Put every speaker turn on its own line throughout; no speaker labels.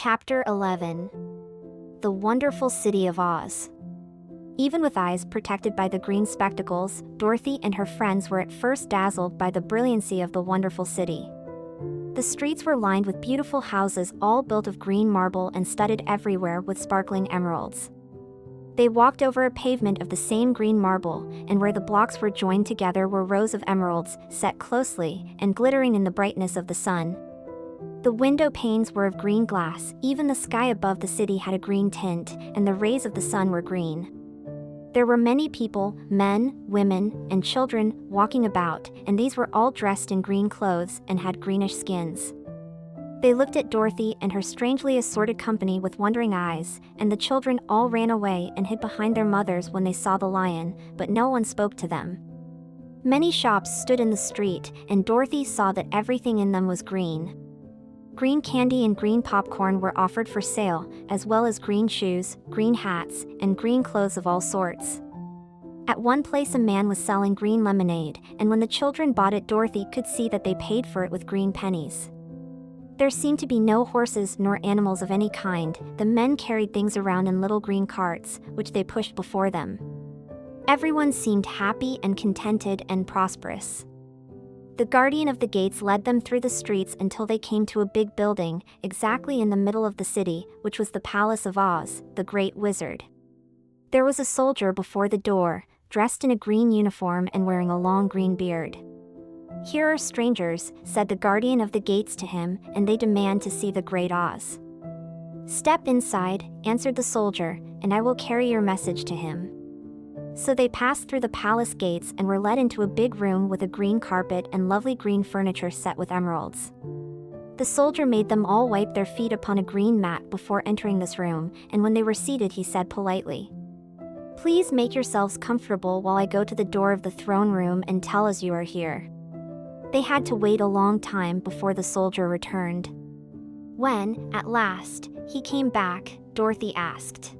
Chapter 11. The Wonderful City of Oz. Even with eyes protected by the green spectacles, Dorothy and her friends were at first dazzled by the brilliancy of the wonderful city. The streets were lined with beautiful houses all built of green marble and studded everywhere with sparkling emeralds. They walked over a pavement of the same green marble, and where the blocks were joined together were rows of emeralds, set closely and glittering in the brightness of the sun. The window panes were of green glass, even the sky above the city had a green tint, and the rays of the sun were green. There were many people, men, women, and children, walking about, and these were all dressed in green clothes and had greenish skins. They looked at Dorothy and her strangely assorted company with wondering eyes, and the children all ran away and hid behind their mothers when they saw the lion, but no one spoke to them. Many shops stood in the street, and Dorothy saw that everything in them was green. Green candy and green popcorn were offered for sale, as well as green shoes, green hats, and green clothes of all sorts. At one place a man was selling green lemonade, and when the children bought it, Dorothy could see that they paid for it with green pennies. There seemed to be no horses nor animals of any kind. The men carried things around in little green carts, which they pushed before them. Everyone seemed happy and contented and prosperous. The guardian of the gates led them through the streets until they came to a big building, exactly in the middle of the city, which was the Palace of Oz, the Great Wizard. There was a soldier before the door, dressed in a green uniform and wearing a long green beard. "Here are strangers," said the guardian of the gates to him, "and they demand to see the Great Oz." "Step inside," answered the soldier, "and I will carry your message to him." So they passed through the palace gates and were led into a big room with a green carpet and lovely green furniture set with emeralds. The soldier made them all wipe their feet upon a green mat before entering this room, and when they were seated he said politely, "Please make yourselves comfortable while I go to the door of the throne room and tell us you are here." They had to wait a long time before the soldier returned. When, at last, he came back, Dorothy asked,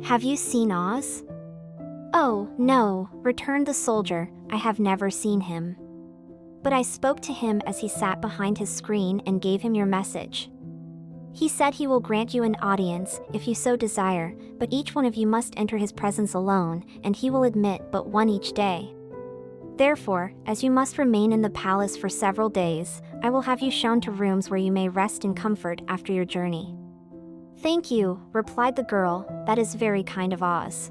"Have you seen Oz?" "Oh, no," returned the soldier, "I have never seen him. But I spoke to him as he sat behind his screen and gave him your message. He said he will grant you an audience, if you so desire, but each one of you must enter his presence alone, and he will admit but one each day. Therefore, as you must remain in the palace for several days, I will have you shown to rooms where you may rest in comfort after your journey." "Thank you," replied the girl, "that is very kind of Oz."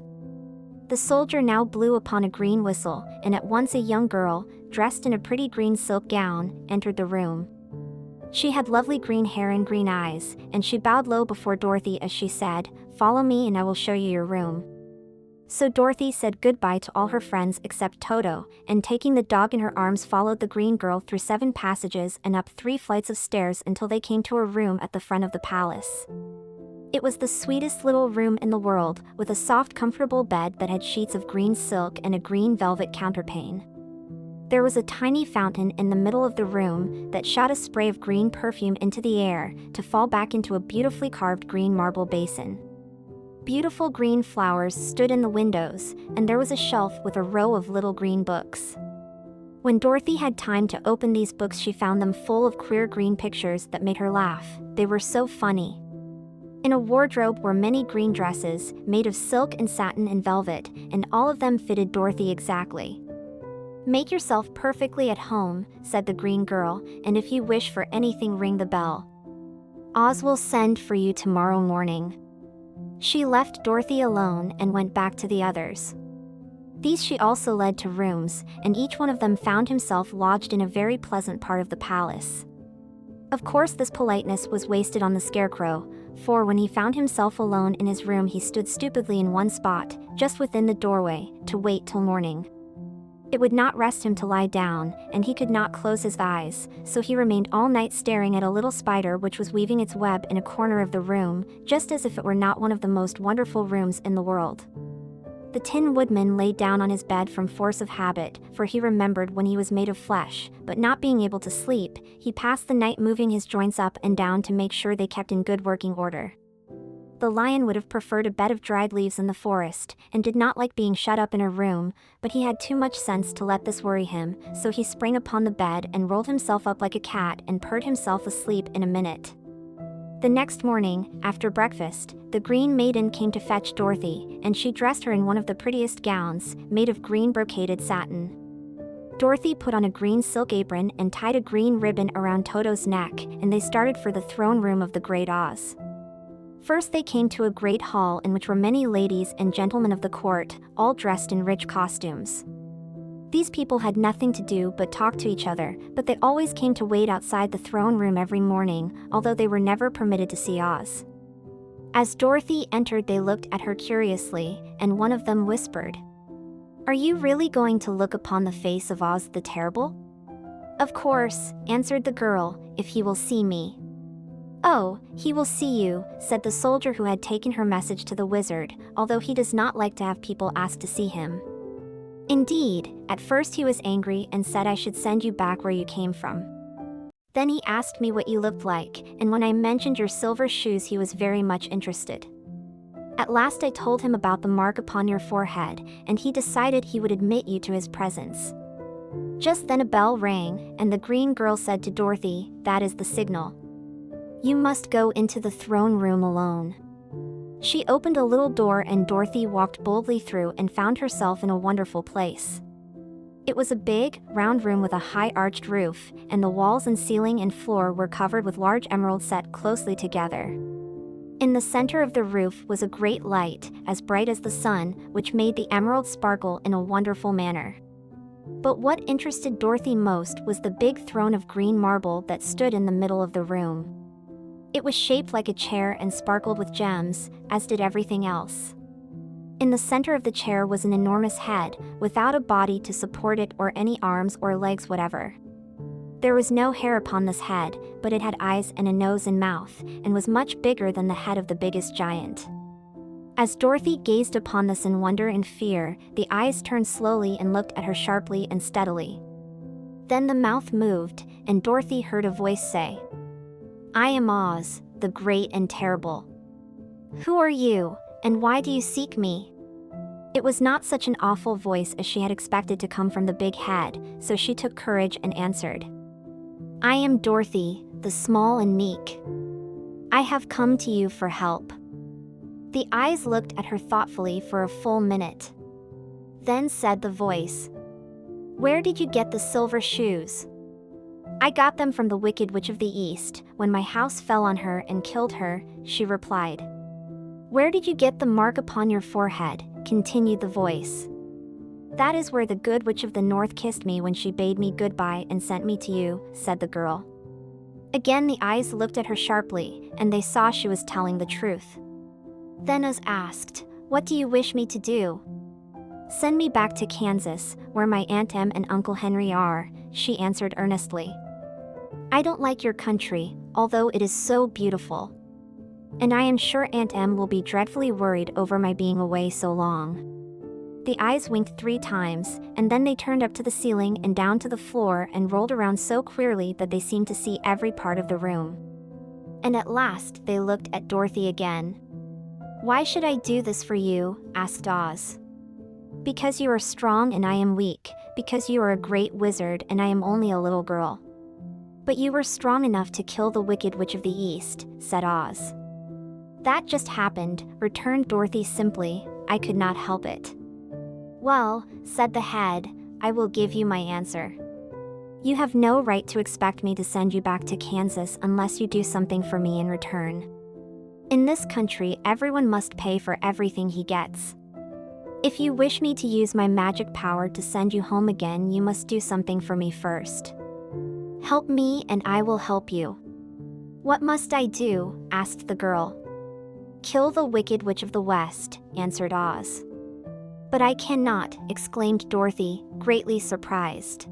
The soldier now blew upon a green whistle, and at once a young girl, dressed in a pretty green silk gown, entered the room. She had lovely green hair and green eyes, and she bowed low before Dorothy as she said, "Follow me and I will show you your room." So Dorothy said goodbye to all her friends except Toto, and taking the dog in her arms followed the green girl through 7 passages and up 3 flights of stairs until they came to a room at the front of the palace. It was the sweetest little room in the world, with a soft comfortable bed that had sheets of green silk and a green velvet counterpane. There was a tiny fountain in the middle of the room that shot a spray of green perfume into the air, to fall back into a beautifully carved green marble basin. Beautiful green flowers stood in the windows, and there was a shelf with a row of little green books. When Dorothy had time to open these books she found them full of queer green pictures that made her laugh. They were so funny. In a wardrobe were many green dresses, made of silk and satin and velvet, and all of them fitted Dorothy exactly. "Make yourself perfectly at home," said the green girl, "and if you wish for anything ring the bell. Oz will send for you tomorrow morning." She left Dorothy alone and went back to the others. These she also led to rooms, and each one of them found himself lodged in a very pleasant part of the palace. Of course this politeness was wasted on the Scarecrow, for when he found himself alone in his room he stood stupidly in one spot, just within the doorway, to wait till morning. It would not rest him to lie down, and he could not close his eyes, so he remained all night staring at a little spider which was weaving its web in a corner of the room, just as if it were not one of the most wonderful rooms in the world. The Tin Woodman lay down on his bed from force of habit, for he remembered when he was made of flesh, but not being able to sleep, he passed the night moving his joints up and down to make sure they kept in good working order. The lion would have preferred a bed of dried leaves in the forest, and did not like being shut up in a room, but he had too much sense to let this worry him, so he sprang upon the bed and rolled himself up like a cat and purred himself asleep in a minute. The next morning, after breakfast, the Green Maiden came to fetch Dorothy, and she dressed her in one of the prettiest gowns, made of green brocaded satin. Dorothy put on a green silk apron and tied a green ribbon around Toto's neck, and they started for the throne room of the Great Oz. First they came to a great hall in which were many ladies and gentlemen of the court, all dressed in rich costumes. These people had nothing to do but talk to each other, but they always came to wait outside the throne room every morning, although they were never permitted to see Oz. As Dorothy entered, they looked at her curiously, and one of them whispered, "Are you really going to look upon the face of Oz the Terrible?" "Of course," answered the girl, "if he will see me." "Oh, he will see you," said the soldier who had taken her message to the wizard, although he does not like to have people ask to see him. Indeed, at first he was angry and said I should send you back where you came from. Then he asked me what you looked like, and when I mentioned your silver shoes he was very much interested. At last I told him about the mark upon your forehead, and he decided he would admit you to his presence. Just then a bell rang, and the green girl said to Dorothy, "That is the signal. You must go into the throne room alone." She opened a little door and Dorothy walked boldly through and found herself in a wonderful place. It was a big, round room with a high arched roof, and the walls and ceiling and floor were covered with large emeralds set closely together. In the center of the roof was a great light, as bright as the sun, which made the emeralds sparkle in a wonderful manner. But what interested Dorothy most was the big throne of green marble that stood in the middle of the room. It was shaped like a chair and sparkled with gems, as did everything else. In the center of the chair was an enormous head, without a body to support it or any arms or legs whatever. There was no hair upon this head, but it had eyes and a nose and mouth, and was much bigger than the head of the biggest giant. As Dorothy gazed upon this in wonder and fear, the eyes turned slowly and looked at her sharply and steadily. Then the mouth moved, and Dorothy heard a voice say, "I am Oz, the Great and Terrible. Who are you, and why do you seek me?" It was not such an awful voice as she had expected to come from the big head, so she took courage and answered, "I am Dorothy, the small and meek. I have come to you for help." The eyes looked at her thoughtfully for a full minute. Then said the voice, "Where did you get the silver shoes?" "I got them from the Wicked Witch of the East, when my house fell on her and killed her," she replied. "Where did you get the mark upon your forehead?" continued the voice. "That is where the Good Witch of the North kissed me when she bade me goodbye and sent me to you," said the girl. Again the eyes looked at her sharply, and they saw she was telling the truth. Then Oz asked, "What do you wish me to do?" "Send me back to Kansas, where my Aunt Em and Uncle Henry are," she answered earnestly. "I don't like your country, although it is so beautiful. And I am sure Aunt Em will be dreadfully worried over my being away so long." The eyes winked 3 times, and then they turned up to the ceiling and down to the floor and rolled around so queerly that they seemed to see every part of the room. And at last they looked at Dorothy again. "Why should I do this for you?" asked Oz. "Because you are strong and I am weak, because you are a great wizard and I am only a little girl." "But you were strong enough to kill the Wicked Witch of the East," said Oz. "That just happened," returned Dorothy simply. "I could not help it." "Well," said the head, "I will give you my answer. You have no right to expect me to send you back to Kansas unless you do something for me in return. In this country, everyone must pay for everything he gets. If you wish me to use my magic power to send you home again, you must do something for me first. Help me and I will help you." "What must I do?" asked the girl. "Kill the Wicked Witch of the West," answered Oz. "But I cannot," exclaimed Dorothy, greatly surprised.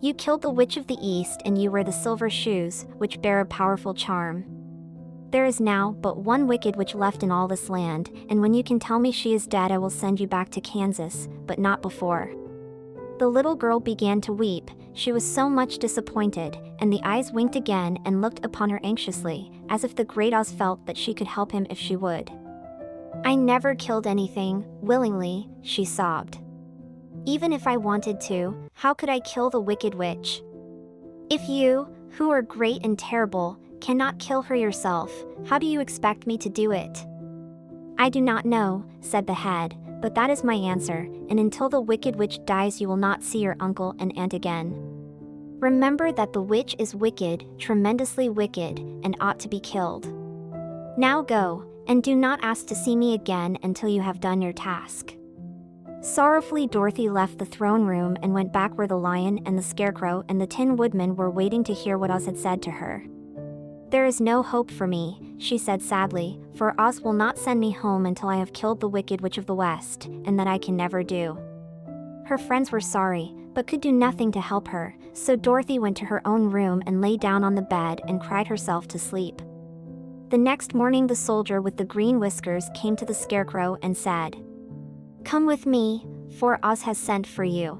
"You killed the Witch of the East and you wear the silver shoes, which bear a powerful charm. There is now but one Wicked Witch left in all this land, and when you can tell me she is dead I will send you back to Kansas, but not before." The little girl began to weep. She was so much disappointed, and the eyes winked again and looked upon her anxiously, as if the Great Oz felt that she could help him if she would. "I never killed anything, willingly," she sobbed. "Even if I wanted to, how could I kill the Wicked Witch? If you, who are great and terrible, cannot kill her yourself. How do you expect me to do it?" "I do not know," said the head, "but that is my answer, and until the wicked witch dies you will not see your uncle and aunt again. Remember that the witch is wicked, tremendously wicked, and ought to be killed. Now go, and do not ask to see me again until you have done your task." Sorrowfully Dorothy left the throne room and went back where the lion and the scarecrow and the Tin Woodman were waiting to hear what Oz had said to her. "There is no hope for me," she said sadly, "for Oz will not send me home until I have killed the Wicked Witch of the West, and that I can never do." Her friends were sorry, but could do nothing to help her, so Dorothy went to her own room and lay down on the bed and cried herself to sleep. The next morning the soldier with the green whiskers came to the scarecrow and said, "Come with me, for Oz has sent for you."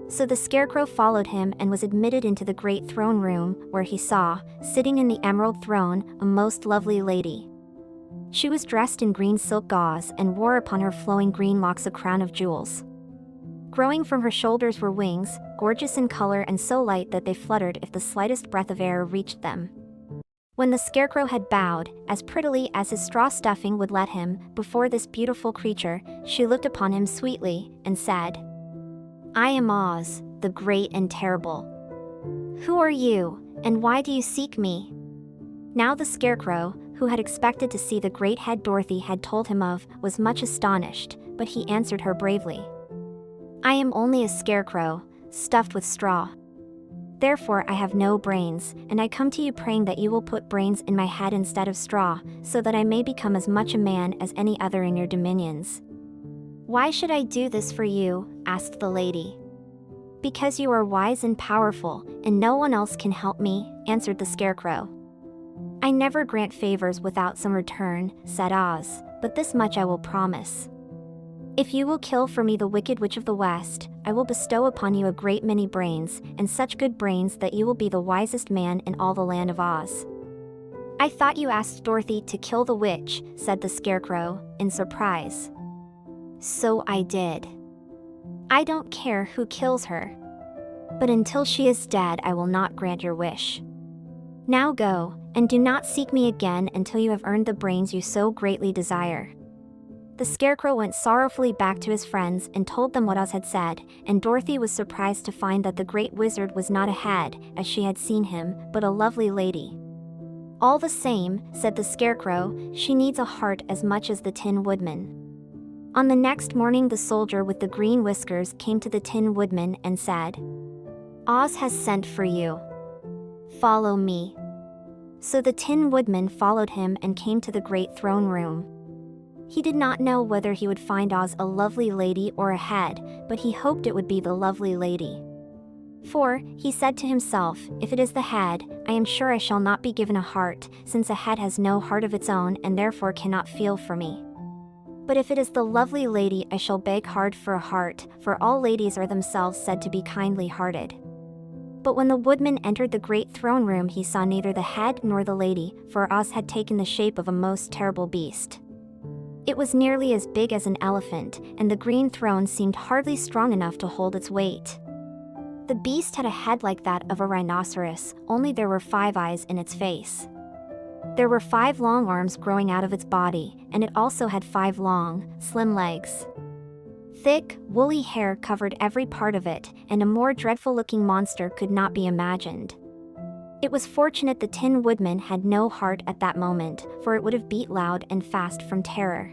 So the scarecrow followed him and was admitted into the great throne room, where he saw, sitting in the emerald throne, a most lovely lady. She was dressed in green silk gauze and wore upon her flowing green locks a crown of jewels. Growing from her shoulders were wings, gorgeous in color and so light that they fluttered if the slightest breath of air reached them. When the scarecrow had bowed, as prettily as his straw stuffing would let him, before this beautiful creature, she looked upon him sweetly, and said, "I am Oz, the great and terrible. Who are you, and why do you seek me?" Now the scarecrow, who had expected to see the great head Dorothy had told him of, was much astonished, but he answered her bravely. "I am only a scarecrow, stuffed with straw. Therefore I have no brains, and I come to you praying that you will put brains in my head instead of straw, so that I may become as much a man as any other in your dominions." "Why should I do this for you?" asked the lady. "Because you are wise and powerful, and no one else can help me," answered the scarecrow. "I never grant favors without some return," said Oz, "but this much I will promise. If you will kill for me the Wicked Witch of the West, I will bestow upon you a great many brains, and such good brains that you will be the wisest man in all the land of Oz." "I thought you asked Dorothy to kill the witch," said the scarecrow, in surprise. "So I did. I don't care who kills her. But until she is dead I will not grant your wish. Now go, and do not seek me again until you have earned the brains you so greatly desire." The scarecrow went sorrowfully back to his friends and told them what Oz had said, and Dorothy was surprised to find that the great wizard was not a head, as she had seen him, but a lovely lady. "All the same," said the scarecrow, "she needs a heart as much as the Tin Woodman." On the next morning the soldier with the green whiskers came to the Tin Woodman and said, "Oz has sent for you. Follow me." So the Tin Woodman followed him and came to the great throne room. He did not know whether he would find Oz a lovely lady or a head, but he hoped it would be the lovely lady. For, he said to himself, if it is the head, I am sure I shall not be given a heart, since a head has no heart of its own and therefore cannot feel for me. But if it is the lovely lady, I shall beg hard for a heart, for all ladies are themselves said to be kindly-hearted. But when the woodman entered the great throne room he saw neither the head nor the lady, for Oz had taken the shape of a most terrible beast. It was nearly as big as an elephant, and the green throne seemed hardly strong enough to hold its weight. The beast had a head like that of a rhinoceros, only there were 5 eyes in its face. There were 5 long arms growing out of its body, and it also had 5 long, slim legs. Thick, woolly hair covered every part of it, and a more dreadful-looking monster could not be imagined. It was fortunate the Tin Woodman had no heart at that moment, for it would have beat loud and fast from terror.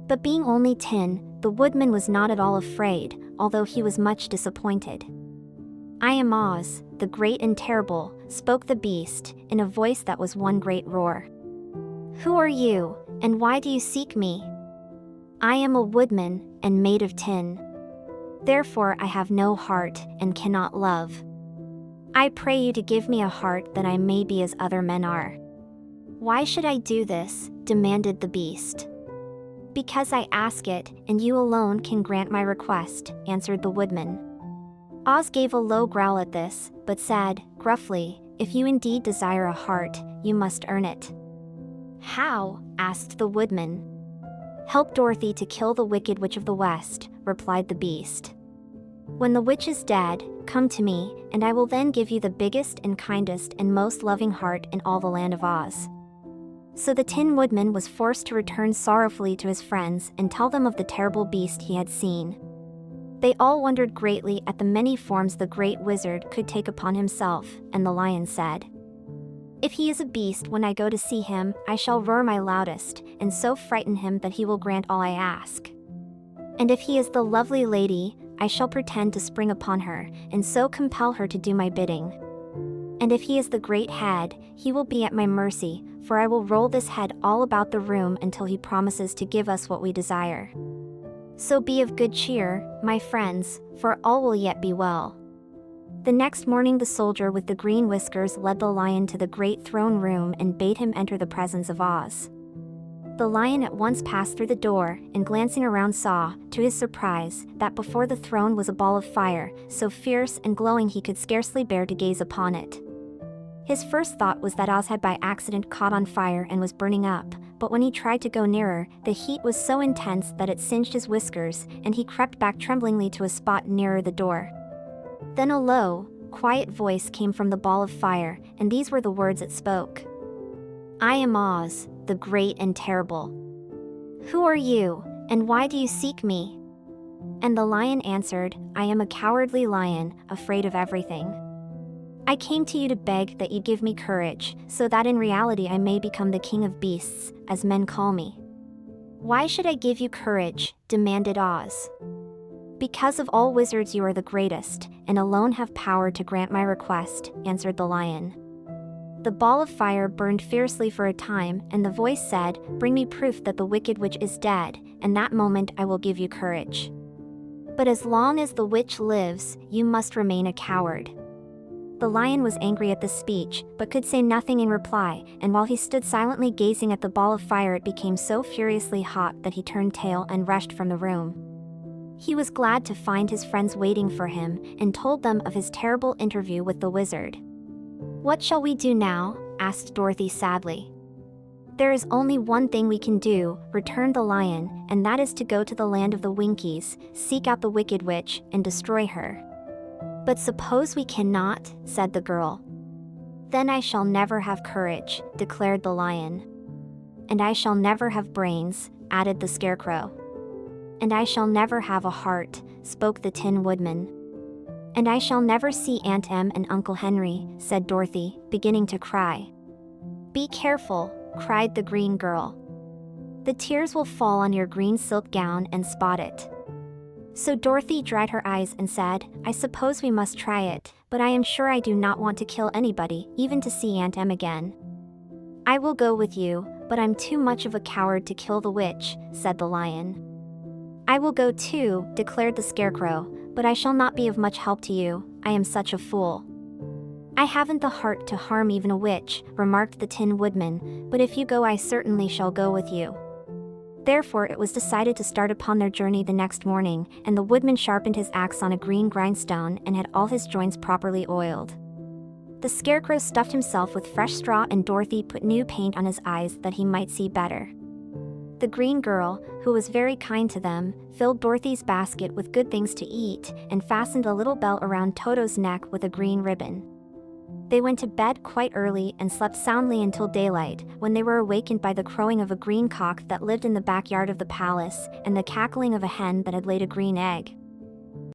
But being only tin, the woodman was not at all afraid, although he was much disappointed. I am Oz, the great and terrible, spoke the beast, in a voice that was one great roar. Who are you, and why do you seek me? I am a woodman, and made of tin. Therefore I have no heart, and cannot love. I pray you to give me a heart that I may be as other men are. Why should I do this? Demanded the beast. Because I ask it, and you alone can grant my request, answered the woodman. Oz gave a low growl at this, but said, gruffly, if you indeed desire a heart, you must earn it. How? Asked the woodman. Help Dorothy to kill the Wicked Witch of the West, replied the beast. When the witch is dead, come to me, and I will then give you the biggest and kindest and most loving heart in all the land of Oz." So the Tin Woodman was forced to return sorrowfully to his friends and tell them of the terrible beast he had seen. They all wondered greatly at the many forms the great wizard could take upon himself, and the lion said, "If he is a beast when I go to see him, I shall roar my loudest, and so frighten him that he will grant all I ask. And if he is the lovely lady, I shall pretend to spring upon her, and so compel her to do my bidding. And if he is the great head, he will be at my mercy, for I will roll this head all about the room until he promises to give us what we desire. So be of good cheer, my friends, for all will yet be well." The next morning the soldier with the green whiskers led the lion to the great throne room and bade him enter the presence of Oz. The lion at once passed through the door, and glancing around saw, to his surprise, that before the throne was a ball of fire, so fierce and glowing he could scarcely bear to gaze upon it. His first thought was that Oz had by accident caught on fire and was burning up, but when he tried to go nearer, the heat was so intense that it singed his whiskers, and he crept back tremblingly to a spot nearer the door. Then a low, quiet voice came from the ball of fire, and these were the words it spoke. "I am Oz, the great and terrible. Who are you, and why do you seek me?" And the lion answered, "I am a cowardly lion, afraid of everything. I came to you to beg that you give me courage, so that in reality I may become the king of beasts, as men call me." "Why should I give you courage?" demanded Oz. "Because of all wizards you are the greatest, and alone have power to grant my request," answered the lion. The ball of fire burned fiercely for a time, and the voice said, "Bring me proof that the wicked witch is dead, and that moment I will give you courage. But as long as the witch lives, you must remain a coward." The lion was angry at this speech, but could say nothing in reply, and while he stood silently gazing at the ball of fire it became so furiously hot that he turned tail and rushed from the room. He was glad to find his friends waiting for him, and told them of his terrible interview with the wizard. "What shall we do now?" asked Dorothy sadly. "There is only one thing we can do," returned the lion, "and that is to go to the land of the Winkies, seek out the wicked witch, and destroy her." "But suppose we cannot," said the girl. "Then I shall never have courage," declared the lion. "And I shall never have brains," added the Scarecrow. "And I shall never have a heart," spoke the Tin Woodman. "And I shall never see Aunt Em and Uncle Henry," said Dorothy, beginning to cry. "Be careful," cried the green girl. "The tears will fall on your green silk gown and spot it." So Dorothy dried her eyes and said, "I suppose we must try it, but I am sure I do not want to kill anybody, even to see Aunt Em again." "I will go with you, but I'm too much of a coward to kill the witch," said the lion. "I will go too," declared the Scarecrow, "but I shall not be of much help to you, I am such a fool." "I haven't the heart to harm even a witch," remarked the Tin Woodman, "but if you go I certainly shall go with you." Therefore it was decided to start upon their journey the next morning, and the woodman sharpened his axe on a green grindstone and had all his joints properly oiled. The Scarecrow stuffed himself with fresh straw, and Dorothy put new paint on his eyes that he might see better. The green girl, who was very kind to them, filled Dorothy's basket with good things to eat, and fastened a little bell around Toto's neck with a green ribbon. They went to bed quite early and slept soundly until daylight, when they were awakened by the crowing of a green cock that lived in the backyard of the palace, and the cackling of a hen that had laid a green egg.